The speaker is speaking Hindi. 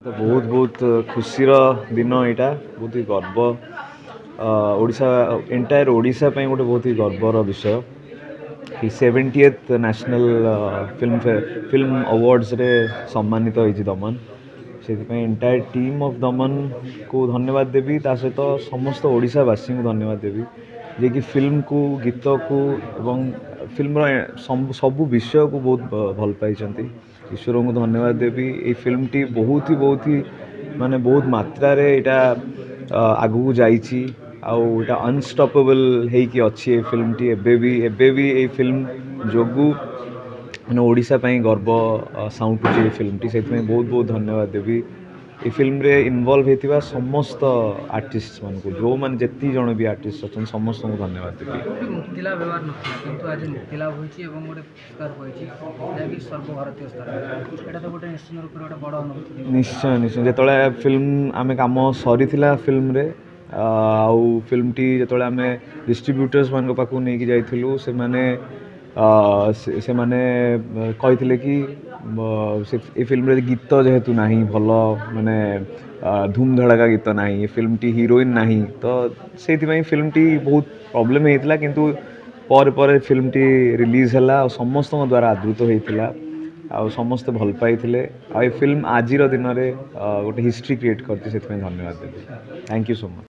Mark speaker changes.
Speaker 1: तो बहुत बहुत खुशी दिन यहाँ बहुत ही गर्व ओडिशा एंटायर ओडिशा गोटे बहुत ही गर्वर विषय कि 70th नेशनल फिल्म अवार्ड्स रे सम्मानित होती दमन से एंटायर टीम ऑफ दमन को धन्यवाद देवी ता सहित समस्त ओडिशावासी को धन्यवाद देवी जे कि फिल्म को गीत को एवं फिल्म सबू विषय को बहुत भल पाई ईश्वर को धन्यवाद देवी ये फिल्म टी बहुत ही माने बहुत मात्रा रे इटा आगू जाइए आउटा अनस्टॉपेबल है कि अच्छी फिल्म टी एबे भी ये फिल्म जोगु मैंने ओडिशा पाई गर्व साउंटुची फिल्म टी से बहुत बहुत धन्यवाद देवी ये फिल्म रे इन्वॉल्व होता समस्त आर्टिस्ट मान को जो मैंने जिते जन भी आर्टिस्ट अच्छा समस्त को धन्यवाद देवी
Speaker 2: मुक्तिला व्यवहार नथिला किंतु आज मुक्तिला होईची एवं गोटे पुरस्कार होईची जेकी सर्वभारतीय स्तर एटा तो गोटे निश्चित रूप गोटे बड़ अनुभूति
Speaker 1: निश्चय निश्चय जेतले फिल्म आमे काम सरी थिला फिल्म रे आउ फिल्म टी जेतले आमे डिस्ट्रीब्यूटर्स मान पाखु नै कि जाइथिलु से माने से माने कही कि ये फिल्म रे गीत जेहेतु नहीं भल माने धूम धड़ाका गीत नहीं ये फिल्म टी हीरोइन नहीं तो से फिल्म टी बहुत प्रॉब्लम होता किंतु पर फिल्म टी रिलीज है और समस्त द्वारा आदृत होता आ समस्ते भल पाई आ फिल्म आज दिन में गोटे हिस्ट्री क्रिएट करती से धन्यवाद देवी थैंक यू सो मच।